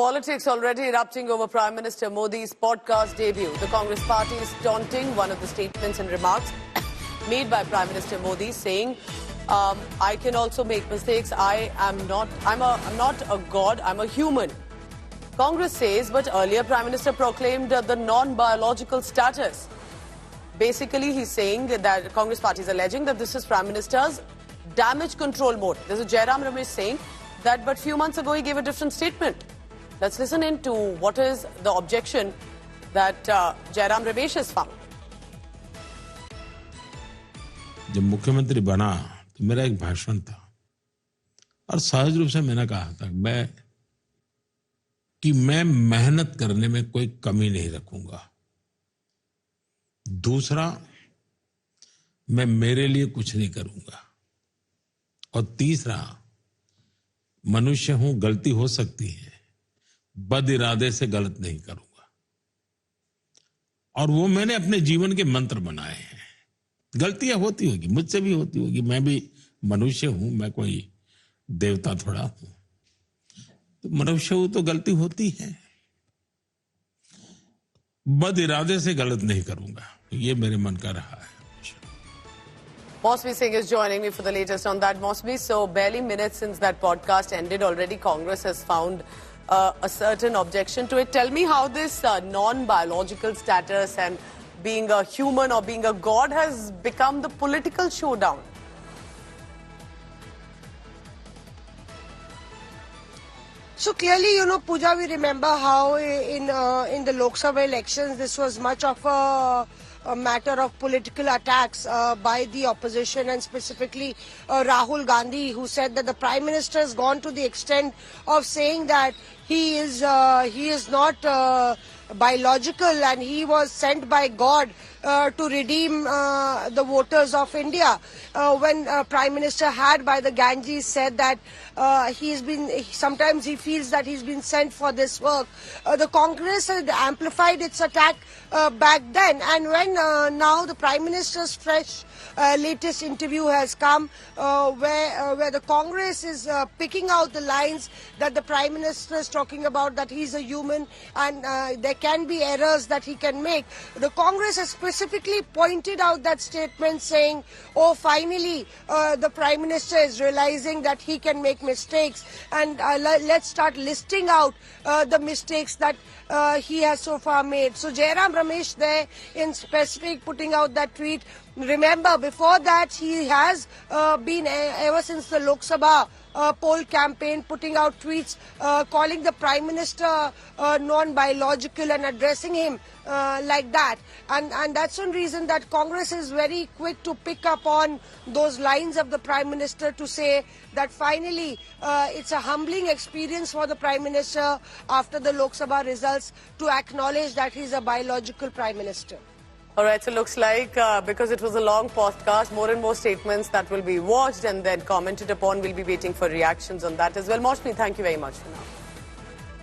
Politics already erupting over Prime Minister Modi's podcast debut. The Congress party is taunting one of the statements and remarks made by Prime Minister Modi, saying, I can also make mistakes. I'm not a god, I'm a human. Congress says, but earlier Prime Minister proclaimed the non-biological status. Basically, he's saying that Congress party is alleging that this is Prime Minister's damage control mode. There's a Jairam Ramesh saying that, but few months ago he gave a different statement. Let's listen in to what is the objection that Jairam Ramesh has found. जब मुख्यमंत्री बना तो मेरा एक भाषण था और सहज रूप से मैंने कहा था मैं मेहनत करने में कोई कमी नहीं रखूंगा। दूसरा, मैं मेरे लिए कुछ नहीं करूंगा। और तीसरा, मनुष्य हूं, गलती हो सकती है, बद इरादे से गलत नहीं करूंगा। और वो मैंने अपने जीवन के मंत्र बनाए हैं। गलतियां होती होगी, मुझसे भी होती होगी, मैं भी मनुष्य हूं, मैं कोई देवता थोड़ा हूं। तो मनुष्य हूं तो गलती होती है, बद इरादे से गलत नहीं करूंगा, ये मेरे मन का रहा है। Mosby Singh is joining me for the latest on that. Mosby, so barely minutes since that podcast ended, already Congress has found a certain objection to it. Tell me how this non-biological status and being a human or being a god has become the political showdown. So clearly, Pooja, we remember how in the Lok Sabha elections, this was much of a matter of political attacks by the opposition, and specifically Rahul Gandhi, who said that the Prime Minister has gone to the extent of saying that he is not biological and he was sent by God to redeem the voters of India. When Prime Minister had by the Ganges said that sometimes he feels that he's been sent for this work. The Congress had amplified its attack back then, and when now the Prime Minister's fresh latest interview has come where the Congress is picking out the lines that the Prime Minister is talking about, that he's a human and there can be errors that he can make. The Congress has specifically pointed out that statement, saying, oh, finally the Prime Minister is realizing that he can make mistakes, and let's start listing out the mistakes that he has so far made. So Jairam Ramesh there in specific putting out that tweet. Remember, before that he has been ever since the Lok Sabha poll campaign putting out tweets calling the Prime Minister non-biological and addressing him like that, and that's one reason that Congress is very quick to pick up on those lines of the Prime Minister to say that finally it's a humbling experience for the Prime Minister after the Lok Sabha results to acknowledge that he's a biological Prime Minister. All right, so looks like because it was a long podcast, more and more statements that will be watched and then commented upon. We'll be waiting for reactions on that as well. Mosby, thank you very much for now.